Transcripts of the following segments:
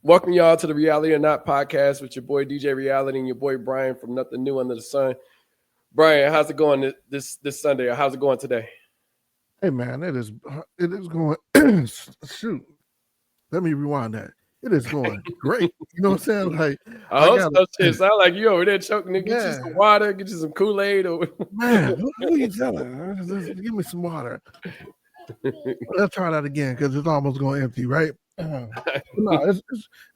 Welcome y'all to the Reality or Not podcast with your boy DJ Reality and your boy Brian from Nothing New Under the Sun. Brian, how's it going this Sunday? Or how's it going today? Hey man, it is going. Shoot, let me rewind that. It is going great. You know what I'm saying? Like I got shit sound like you over there choking. Get you some water, get you some Kool-Aid, or man. Who you telling? Just give me some water. Let's try that again because it's almost going empty, right? No, it's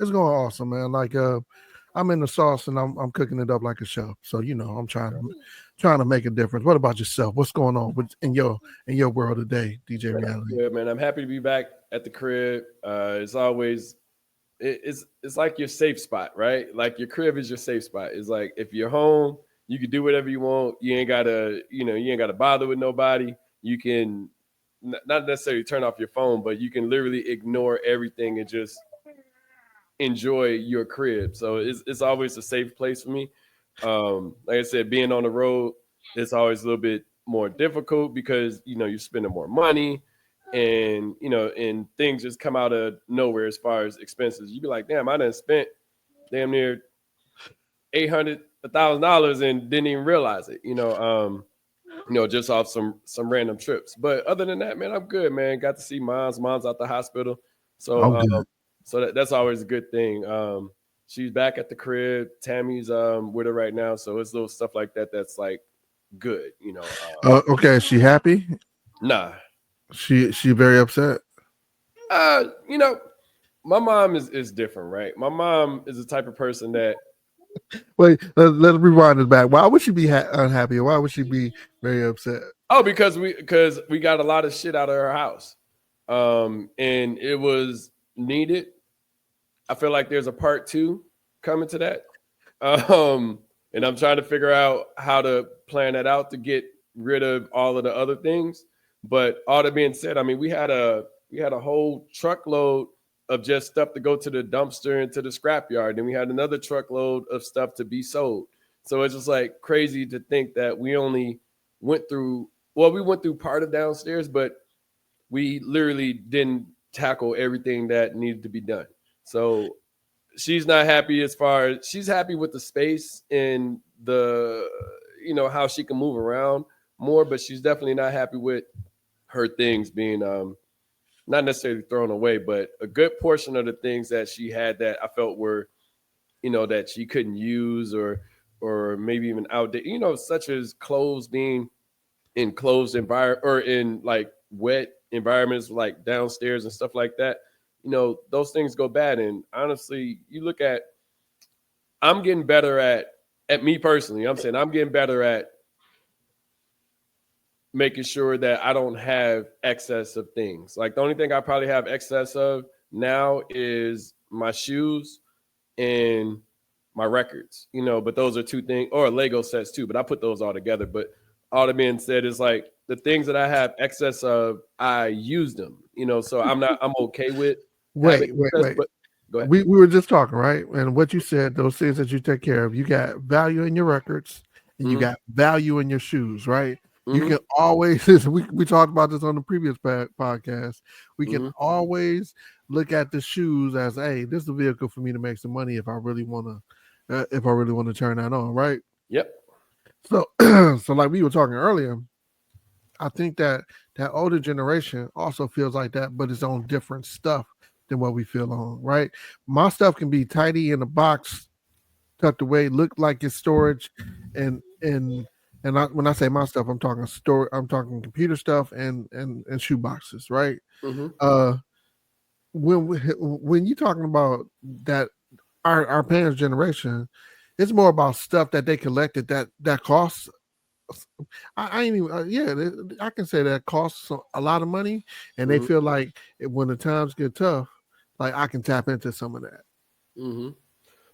going awesome, man. Like I'm in the sauce and I'm cooking it up like a chef. So I'm trying to make a difference. What about yourself? What's going on in your world today, DJ Reality? Good, man. I'm happy to be back at the crib. It's always it's like your safe spot, right? Like your crib is your safe spot. It's like if you're home, you can do whatever you want. You ain't gotta bother with nobody. You can not necessarily turn off your phone, but you can literally ignore everything and just enjoy your crib. So it's always a safe place for me. Like I said, being on the road, it's always a little bit more difficult because you're spending more money and and things just come out of nowhere as far as expenses. You'd be like, damn, I done spent damn near $800,000 and didn't even realize it, just off some random trips. But other than that, man, I'm good, man. Got to see mom's out the hospital. So so that's always a good thing. She's back at the crib. Tammy's with her right now. So it's little stuff like that that's like good, Okay, is she happy? Nah. She very upset? My mom is different, right? My mom is the type of person that Wait, let's rewind it back. Why would she be unhappy? Why would she be very upset? Oh, because we got a lot of shit out of her house. And it was needed. I feel like there's a part 2 coming to that. And I'm trying to figure out how to plan that out to get rid of all of the other things. But all that being said, I mean, we had a whole truckload of just stuff to go to the dumpster and to the scrapyard. And we had another truckload of stuff to be sold. So it's just like crazy to think that we only went through part of downstairs, but we literally didn't tackle everything that needed to be done. So she's not happy she's happy with the space and the, how she can move around more, but she's definitely not happy with her things being not necessarily thrown away, but a good portion of the things that she had that I felt were, that she couldn't use or maybe even outdated, such as clothes being in closed environment or in like wet environments like downstairs and stuff like that. Those things go bad. And honestly, I'm getting better at me personally. I'm saying I'm getting better at making sure that I don't have excess of things. Like the only thing I probably have excess of now is my shoes and my records, but those are 2 things, or Lego sets too, but I put those all together. But all that being said is like the things that I have excess of, I use them, so I'm okay with. Wait. But go ahead. We were just talking, right? And what you said, those things that you take care of, you got value in your records and you got value in your shoes, right? You can always, we talked about this on the previous podcast. We can always look at the shoes as, hey, this is a vehicle for me to make some money if I really want to turn that on, right? Yep. So, so like we were talking earlier, I think that older generation also feels like that, but it's on different stuff than what we feel on, right? My stuff can be tidy in a box, tucked away, look like it's storage, and when I say my stuff, I'm talking I'm talking computer stuff and shoe boxes, right? When you're talking about that, our parents' generation, it's more about stuff that they collected that costs. I ain't even I can say that costs a lot of money, and they feel like when the times get tough, like I can tap into some of that.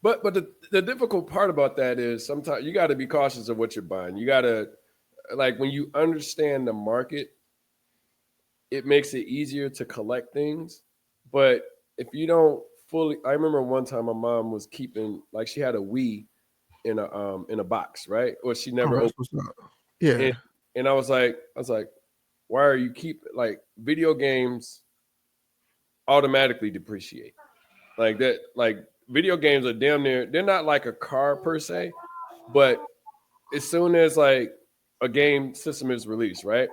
But the difficult part about that is sometimes you got to be cautious of what you're buying. You got to, like, when you understand the market, it makes it easier to collect things. But if you don't fully, I remember one time my mom was keeping, like, she had a Wii in a box, right? Or she never opened. Yeah. And I was like, why are you keeping, like, video games automatically depreciate. Like that, like video games are damn near. They're not like a car per se, but as soon as like a game system is released, right,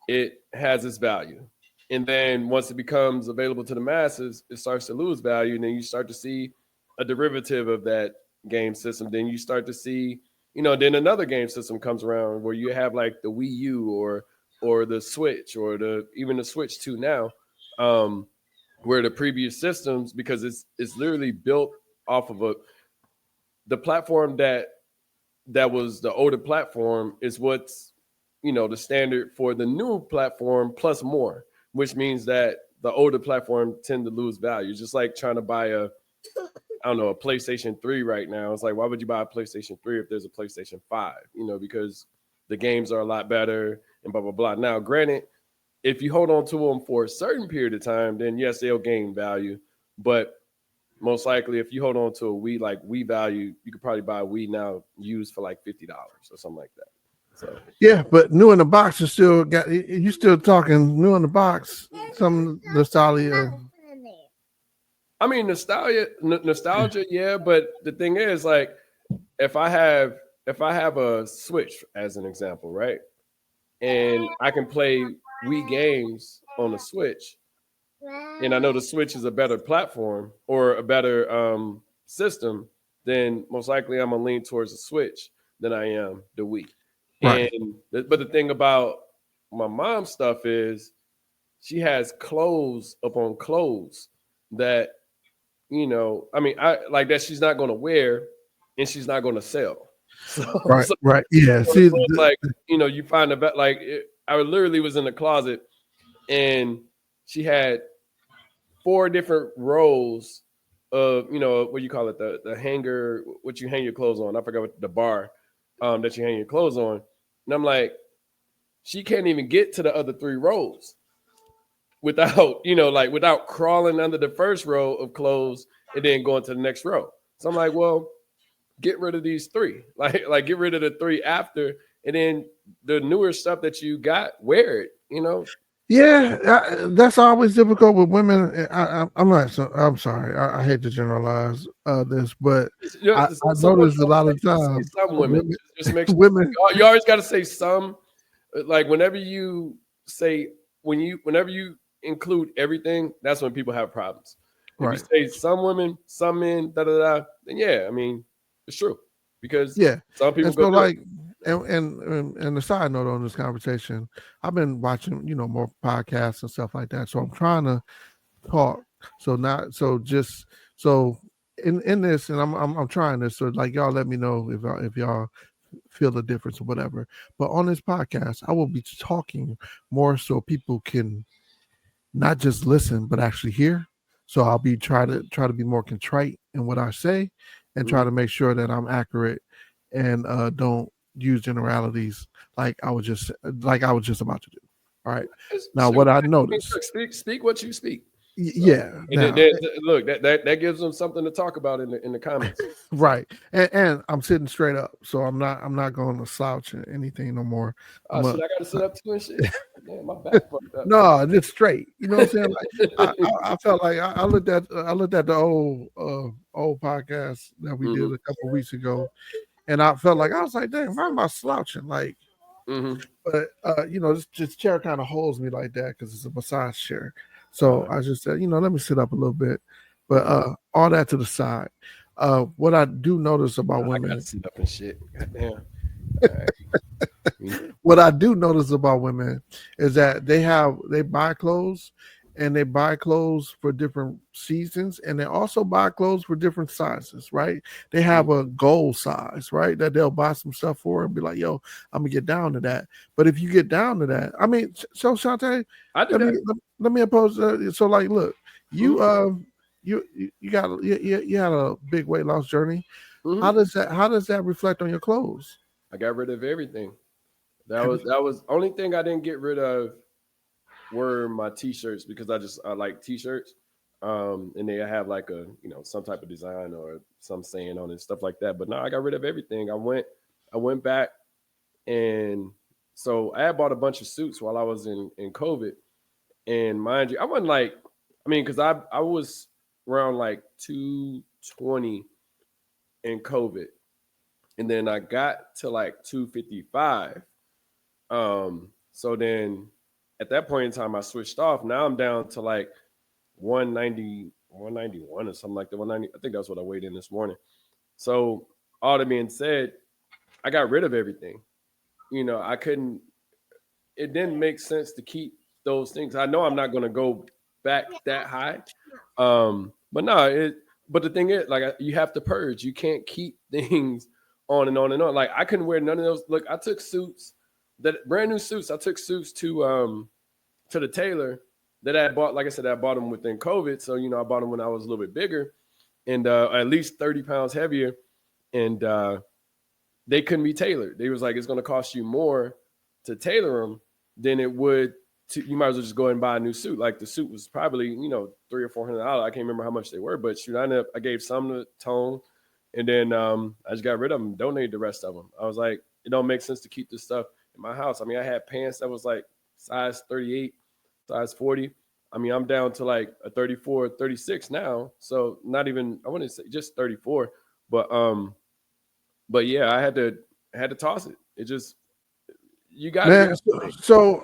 it has its value. And then once it becomes available to the masses, it starts to lose value. And then you start to see a derivative of that game system. Then you start to see, then another game system comes around where you have like the Wii U or the Switch or the even the Switch 2 now, where the previous systems, because it's literally built off of the platform that was the older platform is what's the standard for the new platform plus more, which means that the older platform tend to lose value. Just like trying to buy a PlayStation 3 right now. It's like, why would you buy a PlayStation 3 if there's a PlayStation 5? Because the games are a lot better and blah blah blah. Now granted, if you hold on to them for a certain period of time, then yes, they'll gain value. But most likely, if you hold on to a Wii, like Wii value, you could probably buy a Wii now used for like $50 or something like that. So yeah, but new in the box is still got you still talking new in the box. Some nostalgia. I mean, nostalgia, yeah. But the thing is, like, if I have a Switch as an example, right, and I can play Wii games on the Switch, and I know the Switch is a better platform or a better system, then most likely I'm gonna lean towards the Switch than I am the Wii. Right. And but the thing about my mom's stuff is she has clothes upon clothes that I mean, I like that she's not gonna wear and she's not gonna sell. So, Right. so, Right. Yeah. so See, it's like you find I literally was in the closet and she had four different rows of what you call it, the hanger, what you hang your clothes on. I forgot what the bar that you hang your clothes on. And I'm like, she can't even get to the other three rows without without crawling under the first row of clothes and then going to the next row. So I'm like, well, get rid of these three, like get rid of the three after, and then the newer stuff that you got, wear it. yeah, that's always difficult with women. I'm not. So, I'm sorry. I hate to generalize this, but I Someone notice a lot of say times some women. women, Just make sure women. you always got to say some. Like whenever you say whenever you include everything, that's when people have problems. If you Right. say some women, some men, da da da, then yeah, I mean it's true because Yeah, some people and go so do it. like, and the side note on this conversation, I've been watching more podcasts and stuff like that. So I'm trying to talk. So not so just so in this, and I'm trying this. So like y'all, let me know if y'all feel the difference or whatever. But on this podcast, I will be talking more so people can not just listen but actually hear. So I'll be try to be more contrite in what I say and try Mhm. to make sure that I'm accurate and don't use generalities like I was just about to do. All right. Now Shoot, what I I mean, noticed, look, speak what you speak. So yeah, and now look, that gives them something to talk about in the comments. right, and I'm sitting straight up, so I'm not going to slouch or anything no more. Oh I'm a shit, I got to sit up too and shit. Man, my back fucked up. no, just straight. You know what I'm saying? Like I felt like I looked at the old podcast that we did Hmm. a couple of weeks ago, and I felt like I was like, dang, why am I slouching? Like, Hmm. but this chair kind of holds me like that because it's a massage chair. So Uh, I just said, let me sit up a little bit. But mhm. all that to the side. What I do notice about I got to women, sit up and shit. Goddamn. All right. what I do notice about women is that they buy clothes and they buy clothes for different seasons and they also buy clothes for different sizes, right? They have a goal size, right? That they'll buy some stuff for and be like, yo, I'm gonna get down to that. But if you get down to that, I mean, so Shante, I do let me that. let me oppose so like look, you Hmm. you had a big weight loss journey. Hmm. How does that reflect on your clothes? I got rid of everything. That was only thing I didn't get rid of were my t-shirts because I like t-shirts. And they have like a some type of design or some saying on it, stuff like that. But no, I got rid of everything. I went back, and so I had bought a bunch of suits while I was in COVID. And mind you, I wasn't like, I mean, because I was around like 220 in COVID, and then I got to like 255. So then at that point in time, I switched off. Now I'm down to like 190, 191 or something like that. 190. I think that's what I weighed in this morning. So all that being said, I got rid of everything. I couldn't. It didn't make sense to keep those things. I know I'm not going to go back that high. But no, But the thing is, like, you have to purge. You can't keep things on and on and on. Like, I couldn't wear none of those. Look, I took suits, that brand new suits. I took suits to the tailor that I bought. Like I said, I bought them within COVID. So I bought them when I was a little bit bigger and at least 30 pounds heavier. And they couldn't be tailored. They was like, it's going to cost you more to tailor them than it would. You might as well just go and buy a new suit. Like, the suit was probably $300 or $400. I can't remember how much they were, but shoot, I gave some to Tone, and then I just got rid of them, donated the rest of them. I was like, it don't make sense to keep this stuff in my house. I mean, I had pants that was like size 38, size 40. I mean, I'm down to like a 34, 36 now. So not even, I wouldn't say just 34, but yeah, I had to toss it. It just, you got Man, so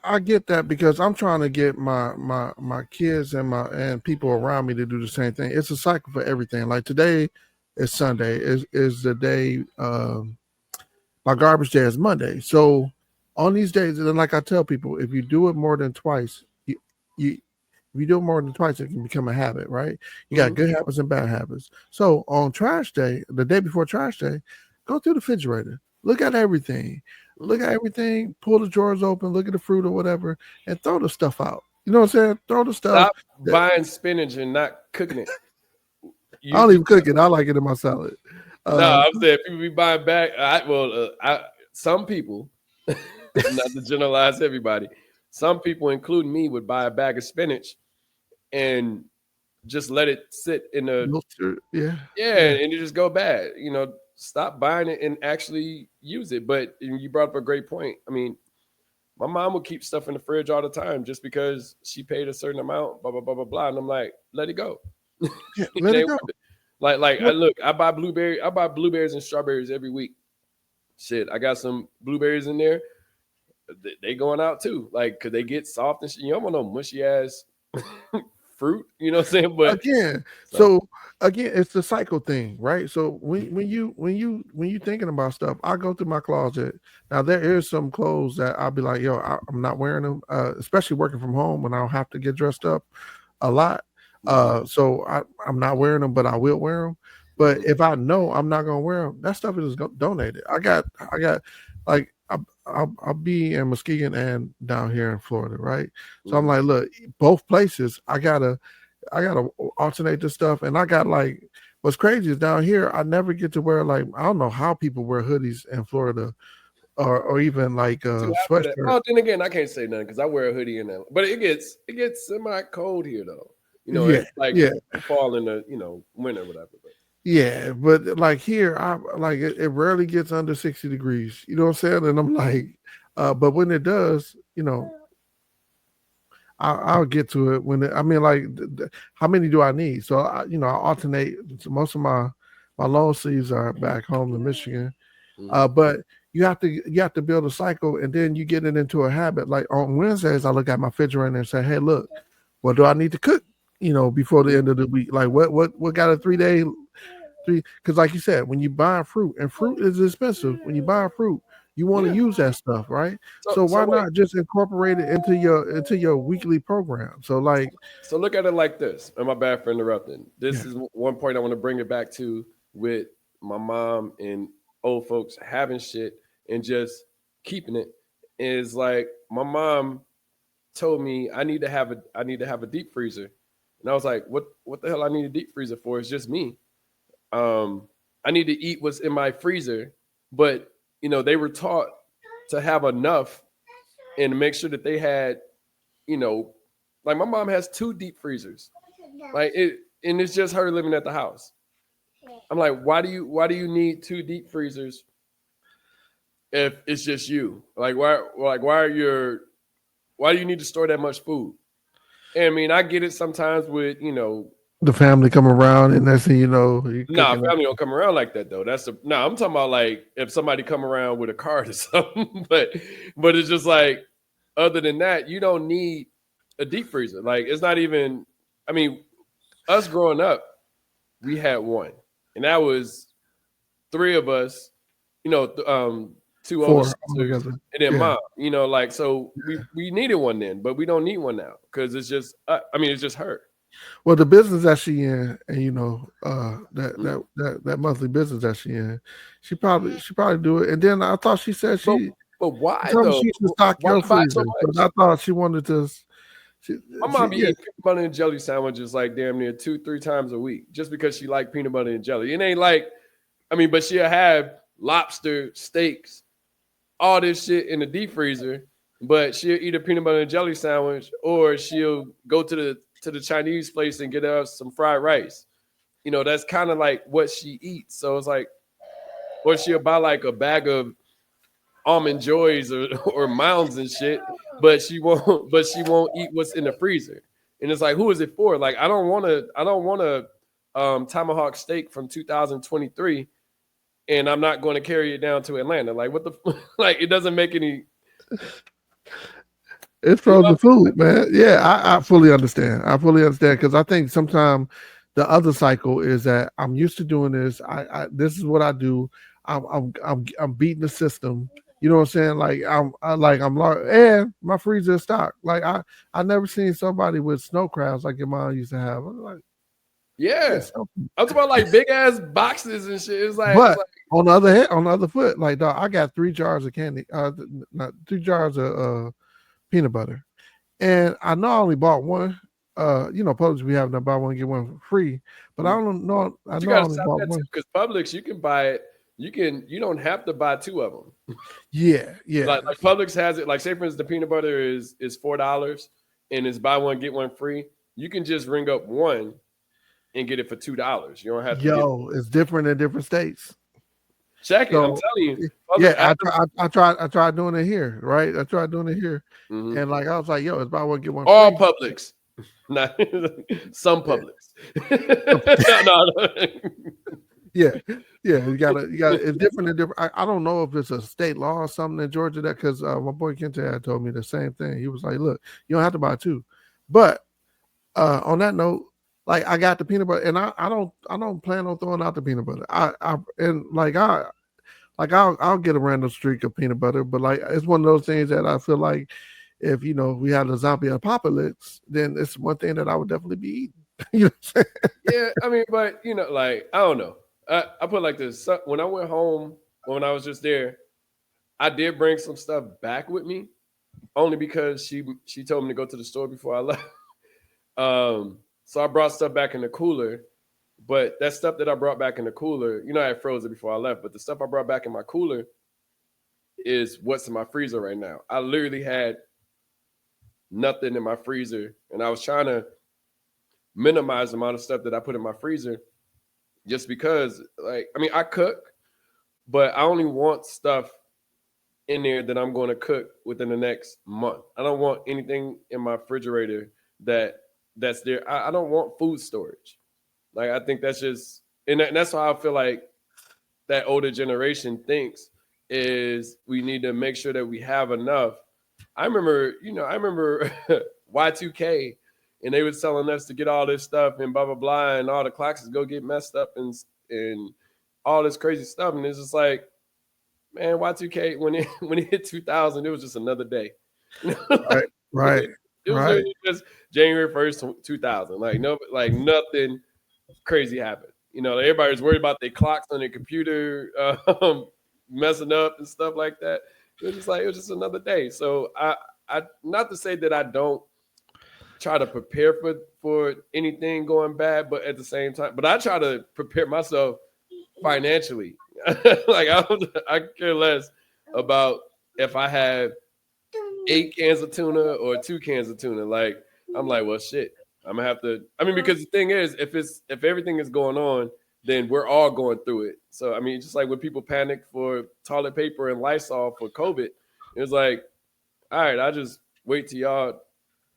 I get that, because I'm trying to get my kids and people around me to do the same thing. It's a cycle for everything. Like, today is Sunday, is the day. My garbage day is Monday. So on these days, and like I tell people, if you do it more than twice, you if you do it more than twice, it can become a habit, right? You got good habits and bad habits. So on trash day, the day before trash day, go through the refrigerator. Look at everything. Pull the drawers open, look at the fruit or whatever, and throw the stuff out. You know what I'm saying? Throw the stuff. Stop buying spinach and not cooking it. I don't even cook it. I like it in my salad. No, I'm saying people be buying back. Some people, not to generalize everybody, some people, including me, would buy a bag of spinach and just let it sit in and it just go bad. Stop buying it and actually use it. But you brought up a great point. I mean, my mom would keep stuff in the fridge all the time just because she paid a certain amount, blah, blah, blah, blah, blah. And I'm like, let it go. Let it go. I buy blueberries and strawberries every week. Shit, I got some blueberries in there. They going out too. Like, could they get soft and shit? You don't want no mushy ass fruit, you know what I'm saying? But again, it's the cycle thing, right? So when you thinking about stuff, I go through my closet. Now, there is some clothes that I'll be like, yo, I'm not wearing them, especially working from home when I don't have to get dressed up a lot. So I'm not wearing them, but I will wear them. But if I know I'm not gonna wear them, that stuff is donated. I got like, I'll be in Muskegon and down here in Florida, right? So I'm like, look, both places, I gotta alternate this stuff. And I got, like, what's crazy is down here, I never get to wear, like, I don't know how people wear hoodies in Florida, or even like sweatshirt. Oh, then again, I can't say nothing because I wear a hoodie in there, but it gets semi cold here though. It's like fall in the winter or whatever. But. Yeah, but like here, it rarely gets under 60 degrees. You know what I'm saying? And I'm like, but when it does, I'll get to it how many do I need? So I alternate. Most of my long sleeves are back home in Michigan, but you have to build a cycle, and then you get it into a habit. Like on Wednesdays, I look at my refrigerator and say, hey, look, what do I need to cook? Before the end of the week, like what got a 3 day. Because like you said, when you buy fruit, and fruit is expensive, when you buy fruit, you want to use that stuff, right? So why not just incorporate it into your weekly program? So look at it like this. And my bad for interrupting. This is one point I want to bring it back to with my mom and old folks having shit and just keeping it. Is like, my mom told me I need to have a deep freezer, and I was like, what the hell I need a deep freezer for? It's just me. I need to eat what's in my freezer, but they were taught to have enough and to make sure that they had, like my mom has 2 deep freezers, like and it's just her living at the house. I'm like, why do you need 2 deep freezers if it's just you? Like, why do you need to store that much food? And I mean, I get it sometimes with, the family come around and that's you know you nah, cooking. family don't come around like that though. I'm talking about like if somebody come around with a card or something, but it's just like other than that, you don't need a deep freezer. Like it's not even. I mean, us growing up, we had one, and that was three of us. Two older Four sisters altogether. and then Yeah. mom. Like so we needed one then, but we don't need one now because it's just. It's just her. Well, the business that she in, and that Mhm. that monthly business that she in, she probably do it. And then I thought she said But she but why told me though? she used to stock Why your buy so freezer, but much? I thought she wanted to. My mom be Yeah. eating peanut butter and jelly sandwiches like damn near 2-3 times a week just because she like peanut butter and jelly. It ain't like, but she'll have lobster, steaks, all this shit in the deep freezer, but she'll eat a peanut butter and jelly sandwich, or she'll go to the Chinese place and get us some fried rice. That's kind of like what she eats. So it's like, or she'll buy like a bag of almond joys or mounds and shit, but she won't eat what's in the freezer. And it's like, who is it for? Like, I don't want a tomahawk steak from 2023, and I'm not going to carry it down to Atlanta. Like, what the like? It doesn't make any. It's You know? frozen food, man. Yeah, I fully understand. I fully understand because I think sometimes the other cycle is that I'm used to doing this. This is what I do. I'm beating the system. You know what I'm saying? Like I'm like, and my freezer is stocked. Like I never seen somebody with snow crabs like your mom used to have. I'm like, Yeah, yes. I'm talking about like big ass boxes and shit. It's But like on the other hand, on the other foot, like dog, I got 3 jars of candy. Not 2 jars of peanut butter. And I know I only bought one. Publix we have to buy one get one free, but I don't know. I but you know I got to only stop bought that too, one. because Publix you can buy it. You don't have to buy two of them. Yeah, yeah, Like Publix has it. Like say for instance, the peanut butter is $4 and it's buy one get one free. You can just ring up one and get it for $2. You don't have to get yo, it's different in different states. check it. I'm So telling you, yeah, Publix. I tried doing it here, right? I tried doing it here, Mhm. and like I was like, yo, it's buy one get one All free. Publix, not some Yeah, Publix. No. yeah, yeah. You got. It's different in different. I don't know if it's a state law or something in Georgia that because my boy Kente had told me the same thing. He was like, look, you don't have to buy two, but on that note, like I got the peanut butter, and I don't plan on throwing out the peanut butter. I'll get a random streak of peanut butter, but like it's one of those things that I feel like if we had a zombie apocalypse, then it's one thing that I would definitely be eating. you know what I'm saying? Yeah, but like I don't know. I put it like this. When I went home, when I was just there, I did bring some stuff back with me, only because she told me to go to the store before I left. So I brought stuff back in the cooler, but that stuff that I brought back in the cooler, I had frozen before I left, but the stuff I brought back in my cooler is what's in my freezer right now. I literally had nothing in my freezer, and I was trying to minimize the amount of stuff that I put in my freezer, just because, like, I cook, but I only want stuff in there that I'm going to cook within the next month. I don't want anything in my refrigerator that's there. I don't want food storage. Like I think that's just, and that's why I feel like that older generation thinks is we need to make sure that we have enough. I remember Y2K, and they was telling us to get all this stuff and blah blah blah, and all the clocks go get messed up and all this crazy stuff, and it's just like, man, Y2K when it hit 2000, it was just another day. Right, right, It was right. literally just January 1st, 2000. Like no, like nothing crazy happened. Everybody was worried about their clocks on their computer messing up and stuff like that. It was just another day. So I not to say that I don't try to prepare for anything going bad, but at the same time, but I try to prepare myself financially. Like I care less about if I have 8 cans of tuna or 2 cans of tuna. Like I'm like, well, shit. I'm gonna have to. Because the thing is, if everything is going on, then we're all going through it. So just like when people panic for toilet paper and Lysol for COVID, it was like, all right, I just wait till y'all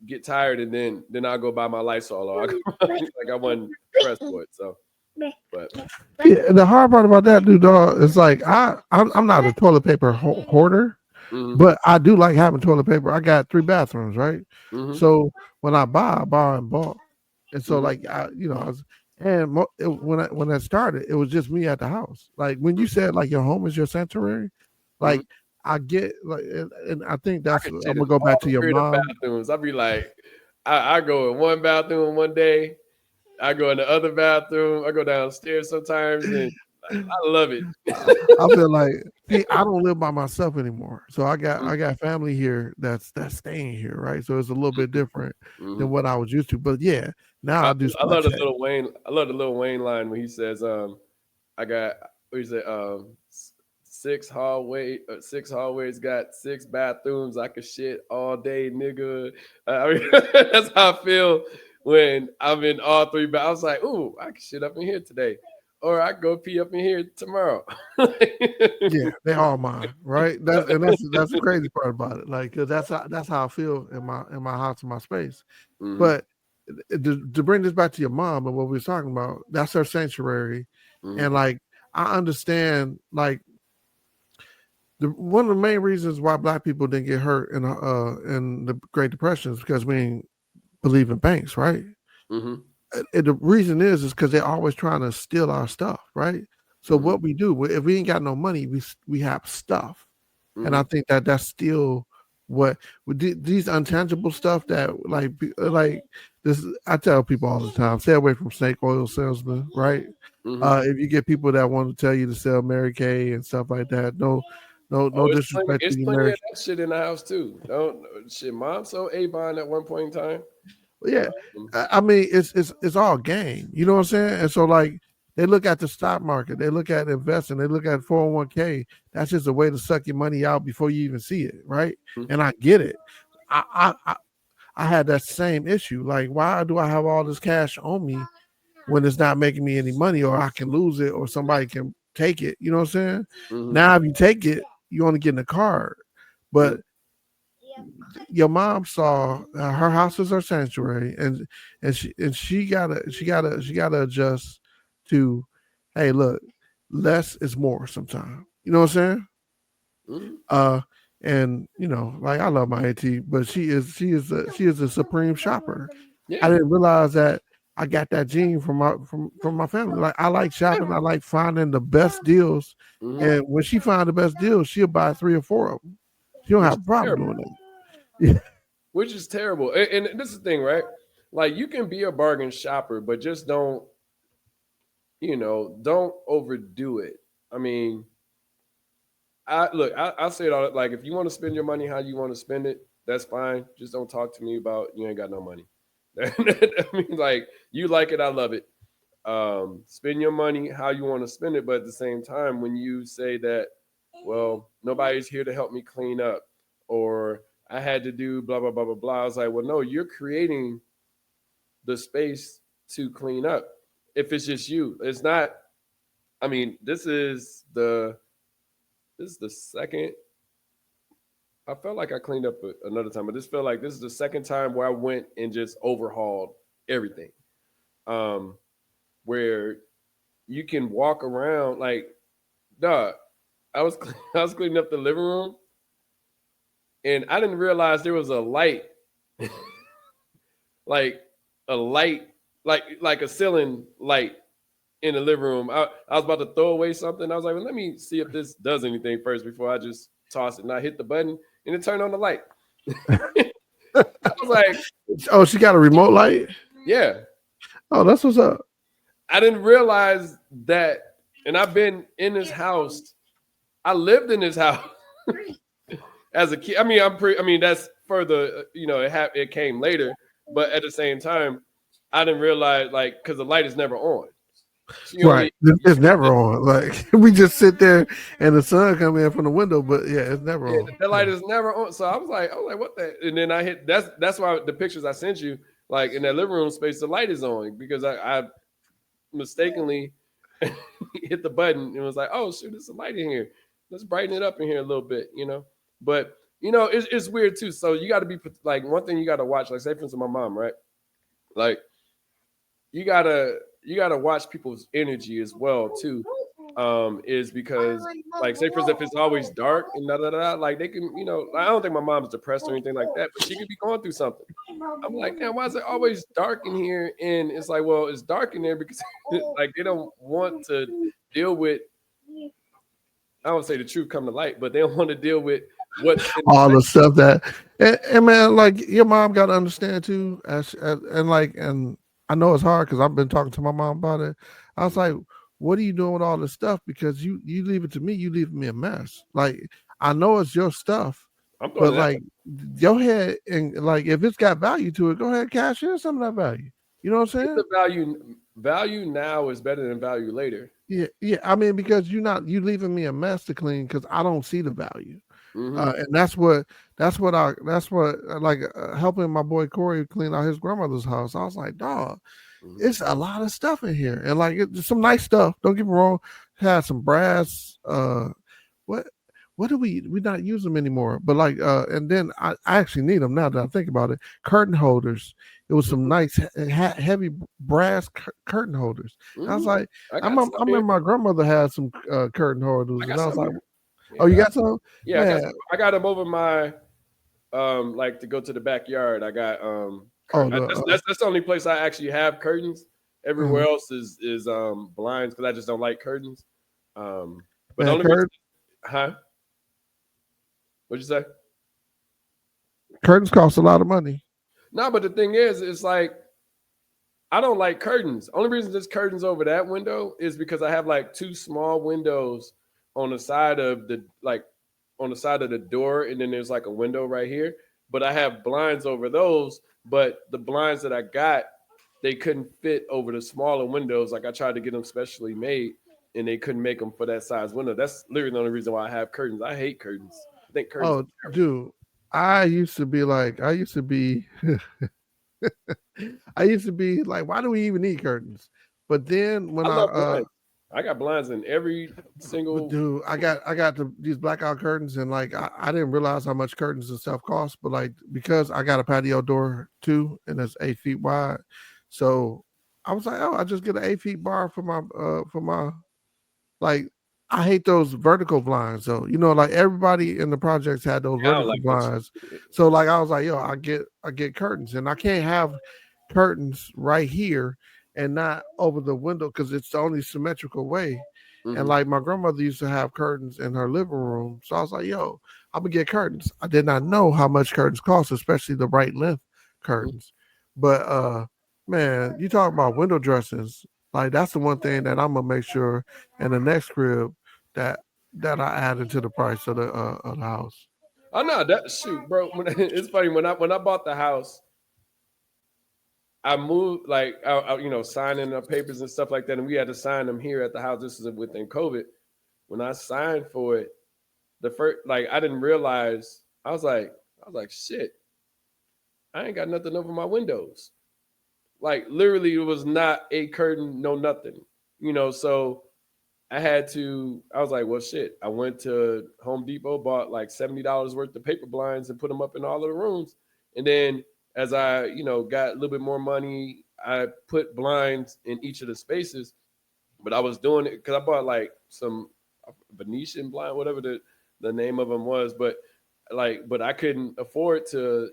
get tired, and then I'll go buy my Lysol, or like I wasn't pressed for it. So, but Yeah, the hard part about that, dude, dog, is like I'm not a toilet paper hoarder, mm-hmm, but I do like having toilet paper. I got 3 bathrooms, right? mm-hmm, So when I buy in bulk, and so mm-hmm, like I was, and when I started, it was just me at the house. Like when you said like your home is your sanctuary, mm-hmm. like I get like, and I think I that's could I'm shit in gonna go back all to your 3 of the mom. bathrooms. I'd be like, I go in one bathroom one day, I go in the other bathroom, I go downstairs sometimes, and I love it. I feel like, see, I don't live by myself anymore, so I got Mhm, I got family here that's staying here, right? So it's a little bit different than mhm. what I was used to. But yeah, now I, I do I spot love the check. little Wayne. I love the little Wayne line when he says, I got what he said, 6 hallways got 6 bathrooms. I could shit all day, nigga. I mean, that's how I feel when I'm in all 3. But I was like, ooh, I can shit up in here today, or I can go pee up in here tomorrow. Yeah, they all mine, right? That's the crazy part about it. Like, 'cause that's how I feel in my house, in my space. Hmm. But to bring this back to your mom and what we were talking about, that's her sanctuary, Hmm. and like I understand, like one of the main reasons why Black people didn't get hurt in the Great Depression is because we didn't believe in banks, right? Hmm. And the reason is because they're always trying to steal our stuff, right? So Hmm. what we do if we ain't got no money, we have stuff, and I Hmm. think that's still what with these untangible stuff that like this. I tell people all the time, stay away from snake oil salesmen, right? Hmm. If you get people that want to tell you to sell Mary Kay and stuff like that, Oh, no disrespect to it's you, plenty Mary. of that shit in the house too. Don't shit. Mom sold Avon at one point in time. Yeah, Um, I mean it's all game. You know what I'm saying? And so like they look at the stock market, they look at investing, they look at 401k. That's just a way to suck your money out before you even see it, right? And I get it. I had that same issue. Like, why do I have all this cash on me when it's not making me any money, or I can lose it, or somebody can take it? You know what I'm saying? mhm, Now, if you take it, you only get in the card. mhm, But your mom saw her house is her sanctuary, and she gotta adjust to, hey, look, less is more sometimes. You know what I'm saying? mhm. Uh, and like I love my auntie, but she is a supreme shopper. I Yeah. didn't realize that I got that gene from my family. Like I like shopping, I like finding the best deals, Mhm. and when she find the best deals, she'll buy 3 or 4 of them. She don't Which have is a problem terrible. doing that. Which is terrible. And this is the thing, right? Like you can be a bargain shopper, but just don't overdo it. I mean, I say it all like if you want to spend your money how you want to spend it, that's fine. Just don't talk to me about you ain't got no money. I mean, like you like it, I love it. Spend your money how you want to spend it, but at the same time, when you say that, well, nobody's here to help me clean up, or I had to do blah blah blah blah blah. I was like, well, no, you're creating the space to clean up. If it's just you, it's not. I mean, this is the second. I felt like I cleaned up another time, but this felt like this is the second time where I went and just overhauled everything. Um, where you can walk around like, dog. I was I was cleaning up the living room, and I didn't realize there was a light, like a light, like a ceiling light in the living room. I was about to throw away something. I was like, well, let me see if this does anything first before I just toss it. And I hit the button, and it turned on the light. I was like, Oh, she got a remote light. yeah. Oh, that's what's up. I didn't realize that, and I've been in this house. I lived in this house as a kid. I mean, I mean, that's further. It came later, but at the same time, I didn't realize because the light is never on. So you Right, only it's never on. Like we just sit there and the sun come in from the window, but yeah, it's never Yeah, on. the light Yeah. is never on. So I was like, what the? And then I hit. That's why the pictures I sent you, like in that living room space, the light is on because I mistakenly hit the button and was like, oh shoot, there's a light in here. Let's brighten it up in here a little bit, But it's weird too. So you got to be like, one thing you got to watch. Like, say for instance, my mom, right? Like, you gotta watch people's energy as well too. Is because, like, say for instance, if it's always dark and da da da, like, they can, I don't think my mom's depressed or anything like that, but she could be going through something. I'm like, damn, why is it always dark in here? And it's like, well, it's dark in there because like they don't want to deal with, I don't say the truth come to light, but they don't want to deal with what's in the All back. the stuff that, and man, like your mom got to understand too, and I know it's hard because I've been talking to my mom about it. I was like, what are you doing with all this stuff? Because you leave it to me, you leave me a mess. Like, I know it's your stuff, I'm throwing but it out. like your head, and like if it's got value to it, go ahead, cash in some of that value. You know what I'm It's saying? the value now is better than value later. Yeah, yeah. I mean, because you leaving me a mess to clean because I don't see the value. Hmm. And that's what like helping my boy Corey clean out his grandmother's house. I was like, dog, Hmm. it's a lot of stuff in here, and like it's some nice stuff. Don't get me wrong. Had some brass. What what do we not use them anymore? But like, and then I actually need them now that I think about it. Curtain holders. It was some Hmm. nice heavy brass curtain holders. And I was Hmm. like, I got some I here. remember my grandmother had some curtain I holders, got and I was some like, here. oh, Yeah, you got some, yeah, I got man. some. I got them over my like to go to the backyard. I got Oh, the that's the only place I actually have curtains. Everywhere mhm. else is blinds because I just don't like curtains. But the Man, only reason, huh? What'd you say? curtains cost a lot of money. No, but the thing is, it's like I don't like curtains. Only reason there's curtains over that window is because I have like two small windows on the side of the like on the side of the door, and then there's like a window right here. But I have blinds over those. But the blinds that I got, they couldn't fit over the smaller windows. Like, I tried to get them specially made, and they couldn't make them for that size window. That's literally the only reason why I have curtains. I hate curtains. I think curtains Oh, are terrible. dude, I used to be, I used to be like, why do we even need curtains? But then I love blinds. I got blinds in every but single. dude, I got these blackout curtains, and like I didn't realize how much curtains and stuff cost, but like because I got a patio door too, and it's 8 feet wide, so I was like, oh, I just get an 8 feet bar for my like. I hate those vertical blinds though. You know, like everybody in the projects had those Yeah, I don't vertical like those. blinds. So like I was like, yo, I get curtains, and I can't have curtains right here and not over the window because it's the only symmetrical way. And Hmm. like my grandmother used to have curtains in her living room. So I was like, yo, I'm gonna get curtains. I did not know how much curtains cost, especially the right length Hmm. curtains. But man, you talk about window dressings. Like that's the one thing that I'm gonna make sure in the next crib that I add into the price of the house. Oh no, that shoot, bro. It's funny when I bought the house, I moved like signing the papers and stuff like that, and we had to sign them here at the house. This is within COVID. When I signed for it, the first like I didn't realize I was like shit. I ain't got nothing over my windows. Like, literally, it was not a curtain, no nothing. So I was like, well, shit. I went to Home Depot, bought like $70 worth of paper blinds and put them up in all of the rooms. And then as I, got a little bit more money, I put blinds in each of the spaces. But I was doing it because I bought like some Venetian blind, whatever the name of them was. But I couldn't afford to,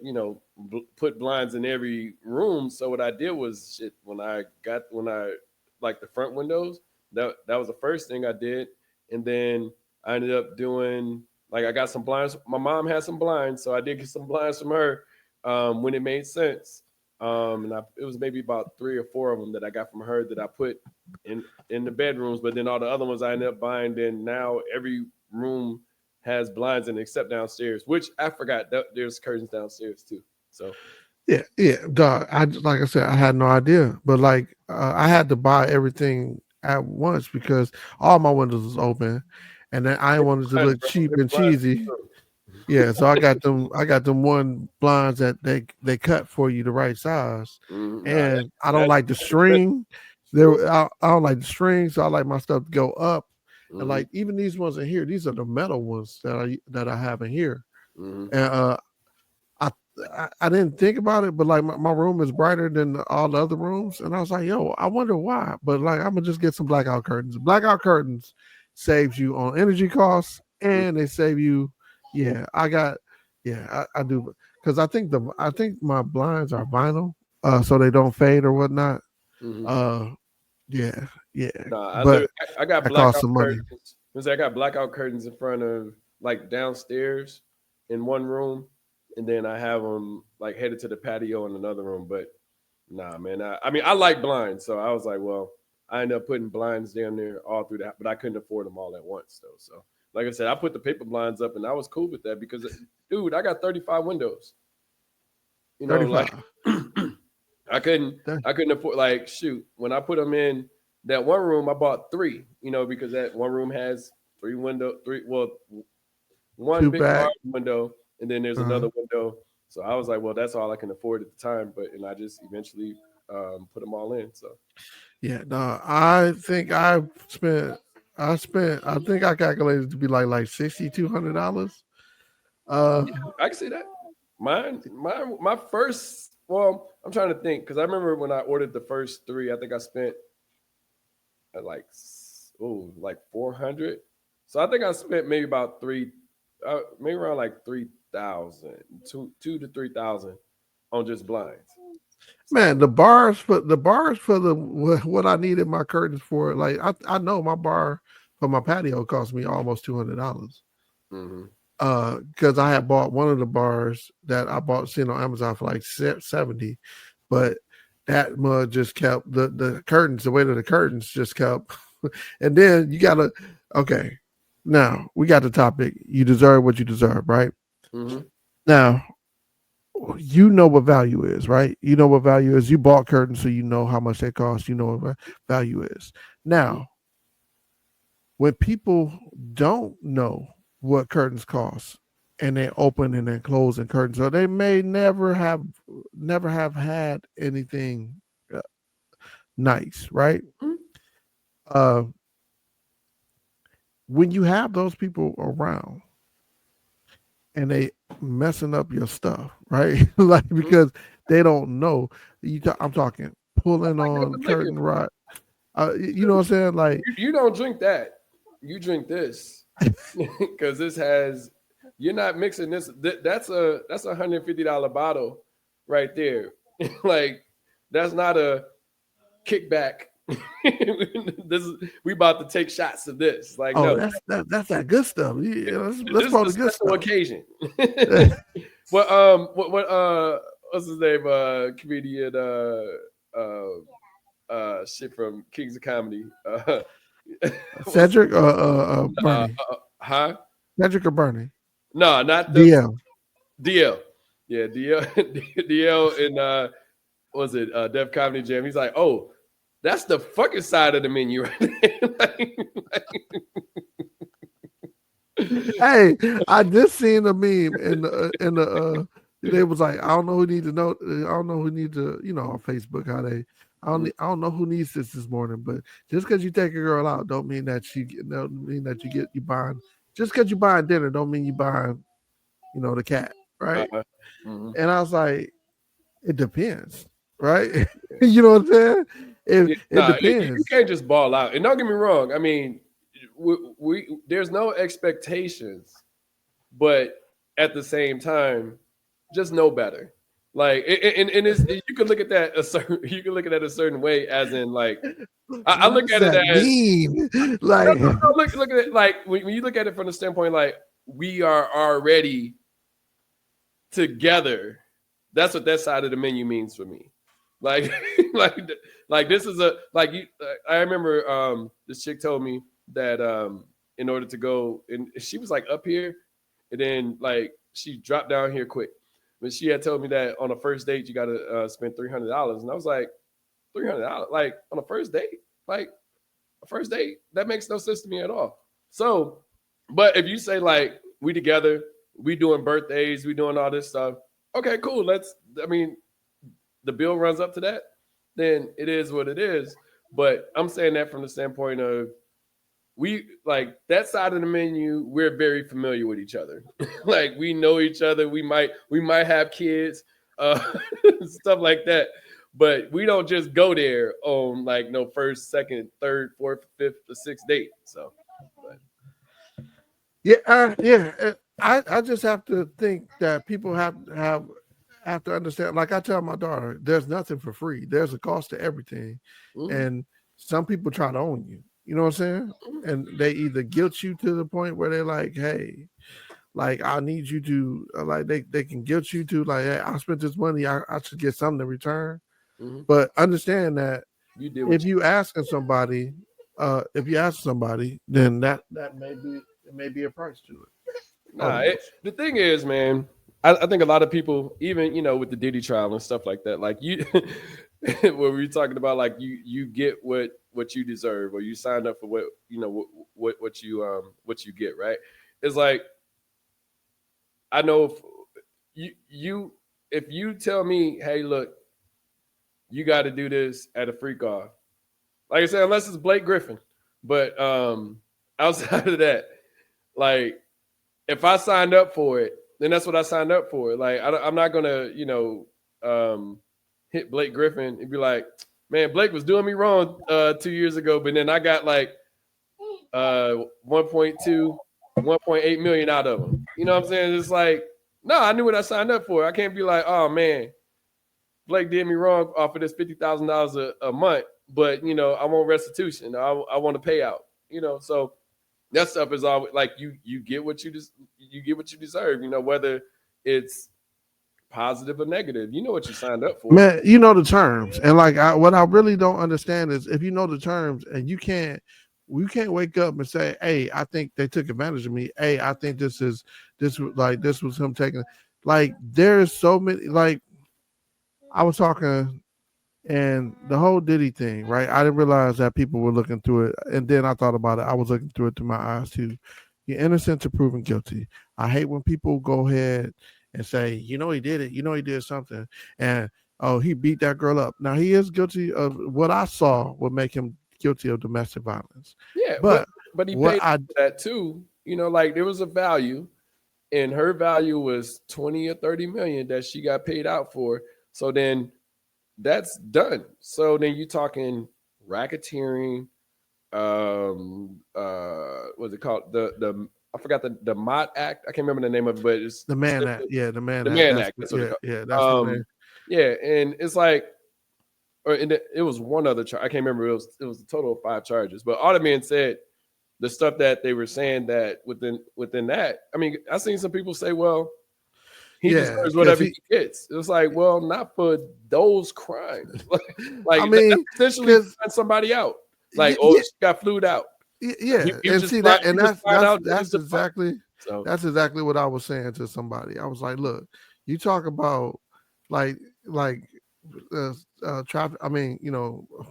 put blinds in every room. So what I did was shit. When I like the front windows, that was the first thing I did, and then I ended up doing like I got some blinds. My mom had some blinds, so I did get some blinds from her when it made sense. It was maybe about three or four of them that I got from her that I put in the bedrooms, but then all the other ones I ended up buying. Then now every room has blinds in it except downstairs, which I forgot that there's curtains downstairs too. So Yeah, yeah, dog. I like I said, I had no idea, but like I had to buy everything at once because all my windows was open, and then I wanted to blinds, look bro, cheap paper and blinds. cheesy. Yeah, so I got them. I got them one blinds that they cut for you the right size, Nah, and I don't that like the that's string. I don't like the string, so I like my stuff to go up. And mm-hmm. like even these ones in here, these are the metal ones that I have in here. Mm-hmm. And I didn't think about it, but like my room is brighter than all the other rooms, and I was like, yo, I wonder why. But like, I'm gonna just get some blackout curtains. Blackout curtains saves you on energy costs, and they save you. Yeah, I do because I think my blinds are vinyl, so they don't fade or whatnot. Mm-hmm. Uh, yeah, yeah, Nah, but I got that costs blackout some money. curtains. I got blackout curtains in front of like downstairs in one room, and then I have them like headed to the patio in another room. But nah, man. I mean, I like blinds, so I was like, well, I ended up putting blinds down there all through that, but I couldn't afford them all at once though. So, like I said, I put the paper blinds up, and I was cool with that because, dude, I got 35 windows. You know, like 35. I couldn't That- I couldn't afford like shoot when I put them in that one room I bought three, you know, because that one room has one Two big large back. window and then there's Uh, another window. So I was like, well, that's all I can afford at the time, but and I just eventually put them all in. So yeah, no, I think I think I calculated to be like $6,200. Uh, I can see that. My first. Well, I'm trying to think because I remember when I ordered the first three, I think I spent like 400. So I think I spent maybe about maybe around like 3,000, two to 3,000 on just blinds. man, So the bars for the what I needed my curtains for, like I know my bar for my patio cost me almost $200. mhm. Because I had bought one of the bars that I bought seen on Amazon for like 70, but that mud just kept the curtains, the weight of the curtains just kept, and then you gotta okay. Now we got the topic. You deserve what you deserve, right? Mhm. Now you know what value is, right? You know what value is. You bought curtains, so you know how much they cost. You know what value is. Mhm. Now, when people don't know what curtains cost and they open and then close and curtains, so they may never have had anything nice, right? Mhm. Uh, when you have those people around and they messing up your stuff, right? Like Mhm. because they don't know. I'm talking pulling Like that on with liquor. curtain rod. You know what I'm saying? Like, You don't drink that. You drink this because this has. You're not mixing this. That's $150 bottle right there. Like that's not a kickback. This is we about to take shots of this. Like oh, no, that's that good stuff. Yeah, let's this is call a the good special stuff. occasion. What's his name? Comedian shit from Kings of Comedy. What's Cedric or uh, Bernie? huh? Cedric or Bernie? No, not the DL. DL. Yeah, DL DL and was it Def Comedy Jam? He's like, oh, that's the fucking side of the menu right there. Hey, I just seen a meme in the they was like, I don't know who need to know. I don't know who need to, on Facebook how they. I don't know who needs this morning, but just because you take a girl out, don't mean that don't mean that you buying. Just because you buying dinner, don't mean you buying, the cat, right? Mhm. And I was like, it depends, right? You know what I'm saying? Yeah, It nah, you depends. can't just ball out. And don't get me wrong. I mean, we there's no expectations, but at the same time, just know better. Like, and it's, you can look at that a certain you can look at that a certain way, as in like I What look does at it that as mean? no, Like, no, no, look at it like when you look at it from the standpoint like we are already together. That's what that side of the menu means for me. Like, like, like this is a like you. I remember this chick told me that in order to go, and she was like up here, and then like she dropped down here quick. But she had told me that on a first date you got to spend $300, and I was like, $300, like on a first date, like a first date, that makes no sense to me at all. So, but if you say like we together, we doing birthdays, we doing all this stuff, okay, cool. I mean, the bill runs up to that, then it is what it is. But I'm saying that from the standpoint of we like that side of the menu, we're very familiar with each other. Like we know each other. We might have kids, uh, stuff like that. But we don't just go there on like no first, second, third, fourth, fifth, or sixth date. So, but. I just have to think that people have to understand. Like I tell my daughter, there's nothing for free. There's a cost to everything, and some people try to own you. You know what I'm saying? And they either guilt you to the point where they're like, "Hey, like I need you to," like they can guilt you to like, "Hey, I spent this money. I should get something in return." But understand that if you asking somebody, then that may be a price to it. Nah, the thing is, man, I think a lot of people, even with the Diddy trial and stuff like that, like you, where we're talking about, like you get what you deserve, or you signed up for what what you get, right? It's like I know if you tell me, hey, look, you got to do this at a free call, like I said, unless it's Blake Griffin, but outside of that, like. If I signed up for it, then that's what I signed up for. Like I'm not gonna, hit Blake Griffin and be like, man, Blake was doing me wrong 2 years ago, but then I got like 1.2, 1.8 million out of him. You know what I'm saying? It's like, no, I knew what I signed up for. I can't be like, oh man, Blake did me wrong off of this $50,000 a month, but I want restitution. I want a payout. So. That stuff is always like you get what you deserve, whether it's positive or negative. You know what you signed up for. Man, you know the terms. And like what I really don't understand is if you know the terms and you can't wake up and say, hey, I think they took advantage of me. Hey, I think this was him taking, like there's so many, like I was talking. And the whole Diddy thing, right? I didn't realize that people were looking through it. And then I thought about it. I was looking through it through my eyes too. You're innocent to proven guilty. I hate when people go ahead and say, he did it. He did something. And, oh, he beat that girl up. Now, he is guilty of what I saw would make him guilty of domestic violence. Yeah, but he paid that too. Like there was a value, and her value was 20 or 30 million that she got paid out for. So then that's done. So then you're talking racketeering. What's it called? The I forgot the Mott Act. I can't remember the name of it, but it's the Mann Act. Yeah, the Mann Act. That's what that's the name. Yeah, and it's like, it was one other charge. I can't remember. It was a total of 5 charges. But all that being said, the stuff that they were saying that within that, I mean, I seen some people say, well, he deserves whatever he gets. It was like, well, not for those crimes. Like I mean, essentially find somebody out. Like, she got flued out. Yeah, and see that, and that's exactly what I was saying to somebody. I was like, look, you talk about like traffic. I mean,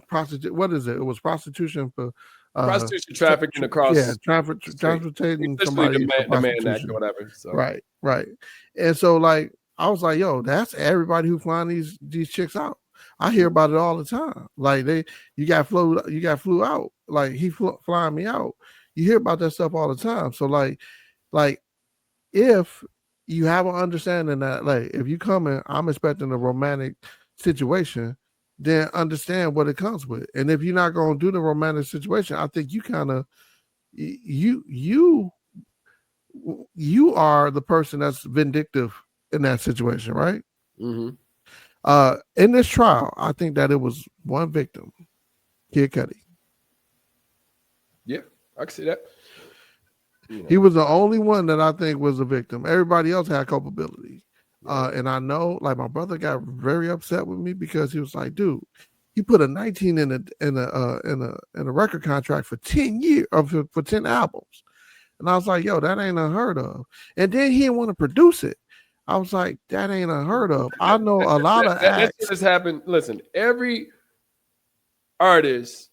prostitute. What is it? It was prostitution for. Prostitution, trafficking across, transportating somebody the Mann Act or whatever. So. Right, and so like I was like, yo, that's everybody who flying these chicks out. I hear about it all the time. Like you got flew out. Like he flying me out. You hear about that stuff all the time. So like if you have an understanding that like if you come in, I'm expecting a romantic situation. Then understand what it comes with. And if you're not going to do the romantic situation, I think you kind of you are the person that's vindictive in that situation, right? Mm-hmm. In this trial, I think that it was one victim, Kid Cudi. Yeah, I can see that. He was the only one that I think was a victim. Everybody else had culpability. And I know, like my brother got very upset with me because he was like, "Dude, he put a 19 in a record contract for 10 years for 10 albums," and I was like, "Yo, that ain't unheard of." And then he didn't want to produce it. I was like, "That ain't unheard of." I know a lot of acts. That has happened. Listen, every artist,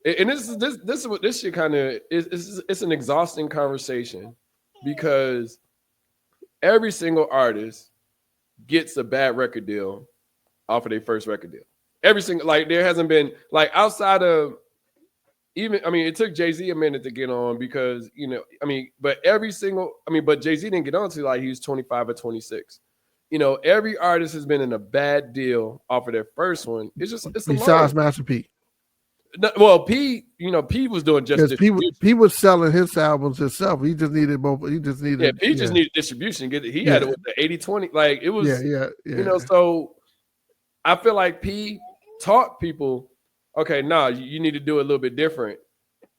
and this is what this shit kind of is. It's an exhausting conversation because every single artist gets a bad record deal off of their first record deal. Every single, like there hasn't been, like outside of it took Jay-Z a minute to get on because, but but Jay-Z didn't get on until like he was 25 or 26. Every artist has been in a bad deal off of their first one. It's besides Master P. Well, P was doing just distribution. P was selling his albums himself. He just needed both. He just needed. P just needed distribution. He had it with the 80-20. Like it was. Yeah. So I feel like P taught people, okay, you need to do it a little bit different.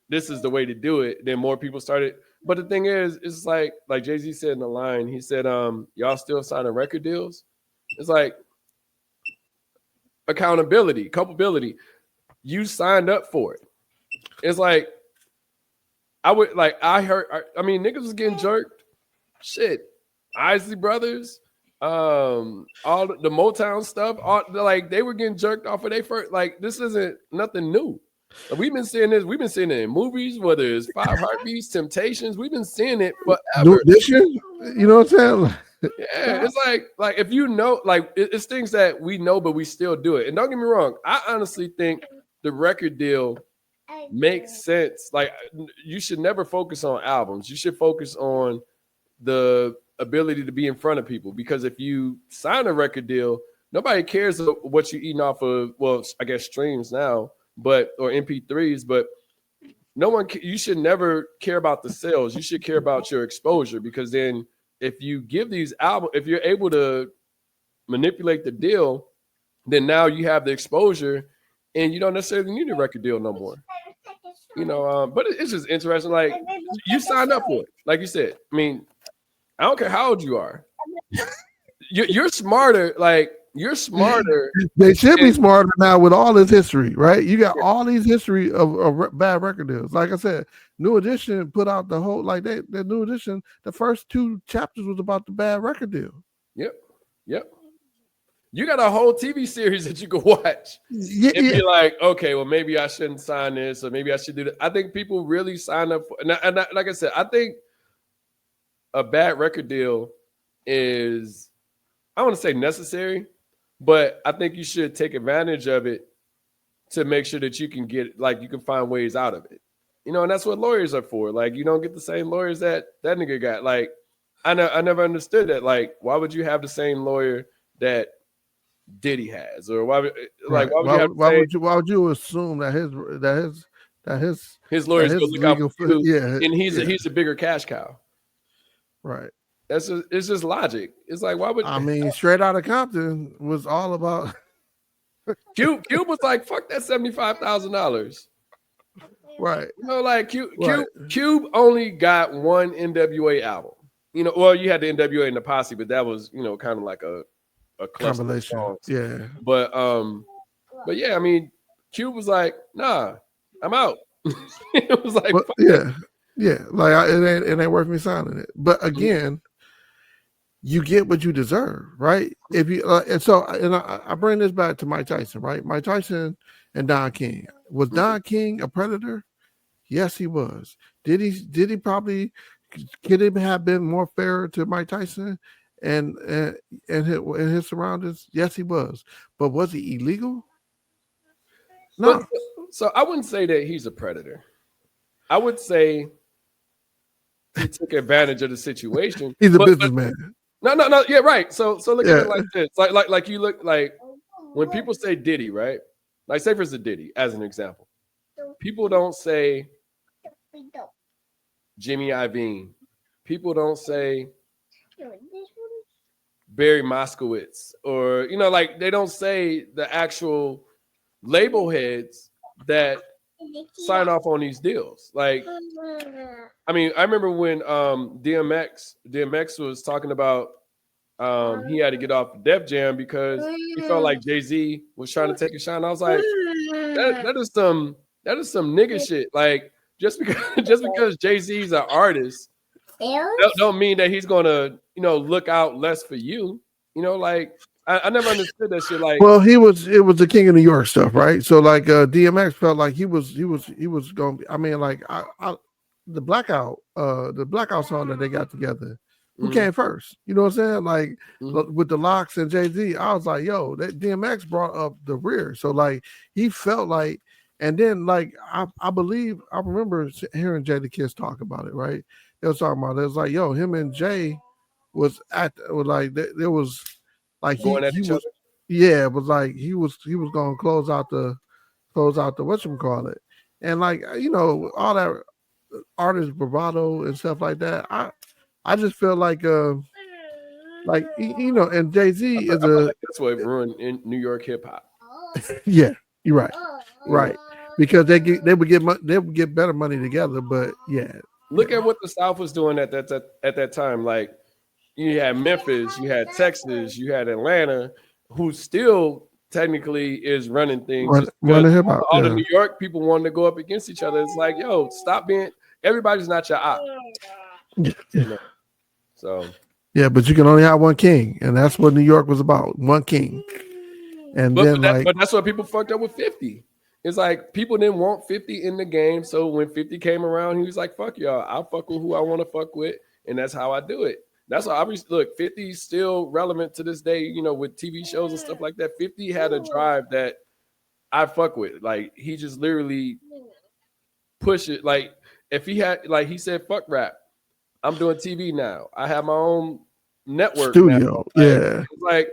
This is the way to do it. Then more people started. But the thing is, it's like Jay-Z said in the line. He said, "Y'all still signing record deals?" It's like accountability, culpability. You signed up for it. It's like niggas was getting jerked. Shit, Isley Brothers, all the Motown stuff, they were getting jerked off of their first. Like this isn't nothing new. We've been seeing this. We've been seeing it in movies, whether it's Five Heartbeats, Temptations. We've been seeing it forever. New Edition, you know what I'm saying? Yeah, it's like if it's things that we know, but we still do it. And don't get me wrong, I honestly think the record deal makes sense. Like you should never focus on albums. You should focus on the ability to be in front of people. Because if you sign a record deal, nobody cares what you're eating off of. Well, I guess streams now, or MP3s. But you should never care about the sales. You should care about your exposure. Because then if you give these albums, if you're able to manipulate the deal, then now you have the exposure. And you don't necessarily need a record deal no more, But it's just interesting. Like you signed up for it, like you said. I don't care how old you are. You're smarter. Like you're smarter. They should be smarter now with all this history, right? You got all these history of bad record deals. Like I said, New Edition put out the whole the New Edition. The first 2 chapters was about the bad record deal. Yep. You got a whole TV series that you can watch and be like, okay, well, maybe I shouldn't sign this, or maybe I should do that. I think people really sign up for, and like I said, I think a bad record deal is, I want to say necessary, but I think you should take advantage of it to make sure that you can you can find ways out of it. And that's what lawyers are for. Like, you don't get the same lawyers that nigga got. Like, I never understood that. Like, why would you have the same lawyer that Diddy has, or why would you assume that his lawyers go look out for you, and he's a bigger cash cow, right? It's just logic. It's like, why would Straight Outta Compton was all about Cube was like, fuck that $75,000, right? Cube only got one NWA album. Well, you had the NWA and the Posse, but that was kind of like a combination. Yeah. But yeah, Cube was like, nah, I'm out. It was like, like it ain't worth me signing it. But again, you get what you deserve, right? If you I bring this back to Mike Tyson, right? Mike Tyson and Don King. Was Don King a predator? Yes, he was. Did he probably could he have been more fair to Mike Tyson and his surroundings? Yes, he was. But was he illegal? No. So I wouldn't say that he's a predator. I would say he took advantage of the situation. He's a businessman. No. Yeah, right. So look at it like this. Like you look like when people say Diddy, right? Like say for instance Diddy as an example. People don't say Jimmy Iovine. People don't say Barry Moskowitz, or they don't say the actual label heads that sign off on these deals. Like, I remember when DMX was talking about he had to get off Def Jam because he felt like Jay-Z was trying to take a shine. I was like, that is some nigga shit. Like, just because Jay-Z's an artist don't mean that he's gonna look out less for you. I never understood that shit. Like, well, it was the King of New York stuff, right? So like DMX felt like he was going to be, the blackout song that they got together, who came first? You know what I'm saying? Like with the Locks and Jay-Z, I was like, yo, that DMX brought up the rear. So like he felt like, And then like I believe I remember hearing Jay the Kiss talk about it, right? They was talking about it. It was like, yo, him and Jay was like there was like Going at he each was other. yeah, it was like he was gonna close out the whatchamacallit. And like all that artist bravado and stuff like that. I just feel like and Jay-Z is I feel a like that's what ruined in New York hip hop. yeah, you're right. Right. Because they would get better money together, but yeah. Look at what the South was doing at that time. Like you had Memphis, you had Texas, you had Atlanta, who still technically is running things just because Running hip hop. all the Yeah. New York people wanted to go up against each other. It's like, yo, stop being everybody's not your op. Yeah. So Yeah, but you can only have one king, and that's what New York was about. One king. And but then but that's what people fucked up with 50. It's like people didn't want 50 in the game. So when 50 came around, he was like, fuck y'all. I'll fuck with who I want to fuck with. And that's how I do it. That's why obviously look, 50 is still relevant to this day, with TV shows and stuff like that. 50 had a drive that I fuck with. Like he just literally push it. Like if he had like he said, fuck rap. I'm doing TV now. I have my own network studio. now. Yeah. Like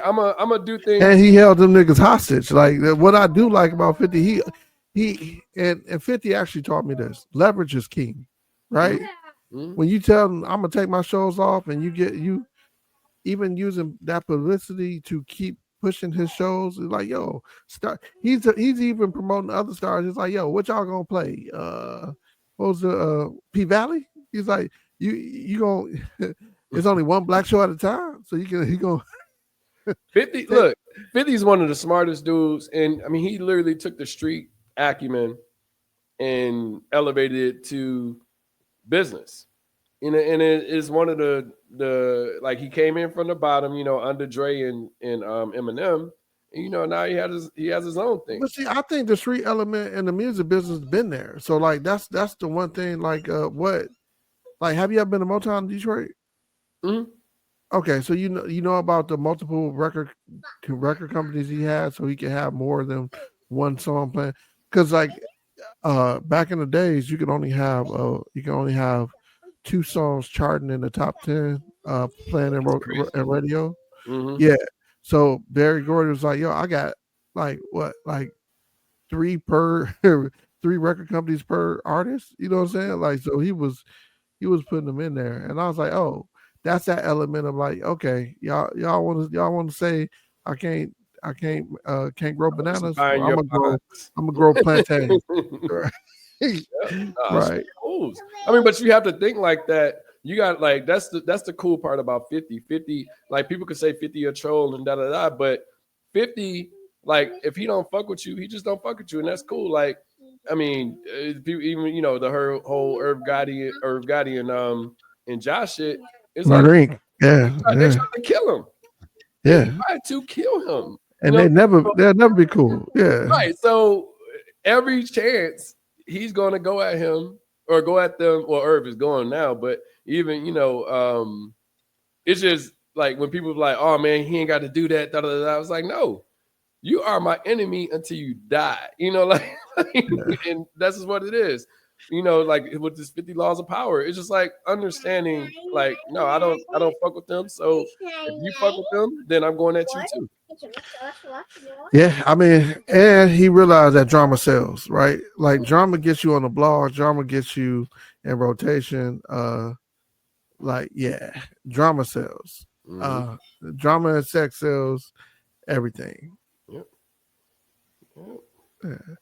I'm a do things. And he held them niggas hostage. Like what I do like about 50, he and 50 actually taught me this. Leverage is king, right? Mm-hmm. When you tell them I'm gonna take my shows off, and you even using that publicity to keep pushing his shows, it's like, yo, start. He's even promoting other stars. He's like, yo, what y'all gonna play? What was the P Valley? He's like, you gonna. It's only one black show at a time, so he gonna. 50 look, 50 is one of the smartest dudes, and I mean he literally took the street acumen and elevated it to business. And it is one of the like he came in from the bottom, under Dre and Eminem, and now he has his own thing. But see, I think the street element in the music business has been there. So like that's the one thing. Like have you ever been to Motown in Detroit? Mm-hmm. Okay, so you know about the multiple record companies he had, so he could have more than one song playing. Because like back in the days, you could only have two songs charting in the top 10 playing in radio. Mm-hmm. Yeah. So Barry Gordy was like, yo, I got like three record companies per artist. You know what I'm saying? Like, so he was putting them in there, and I was like, oh. That's that element of like, okay, y'all want to say I can't grow bananas. I'm gonna grow plantains. Right. Right. I mean, but you have to think like that. You got like that's the cool part about 50. 50, like people could say 50 a troll and da, but 50, like if he don't fuck with you, he just don't fuck with you, and that's cool. Like, I mean, even the whole Irv Gotti and Josh shit. It's Moronic. They tried to kill him. Yeah. They tried to kill him. And they'll never be cool. Yeah. Right. So every chance he's gonna go at him or go at them, well, Irv is going now, but even it's just like when people are like, oh man, he ain't got to do that, da, da, da. I was like, no, you are my enemy until you die. And that's just what it is. Like with this 50 laws of power, it's just like understanding, like, no, I don't fuck with them. So if you fuck with them, then I'm going at you too. Yeah, I mean, and he realized that drama sells, right? Like drama gets you on the blog, drama gets you in rotation. Drama sells. Mm-hmm. Drama and sex sells everything. Yep. Yeah.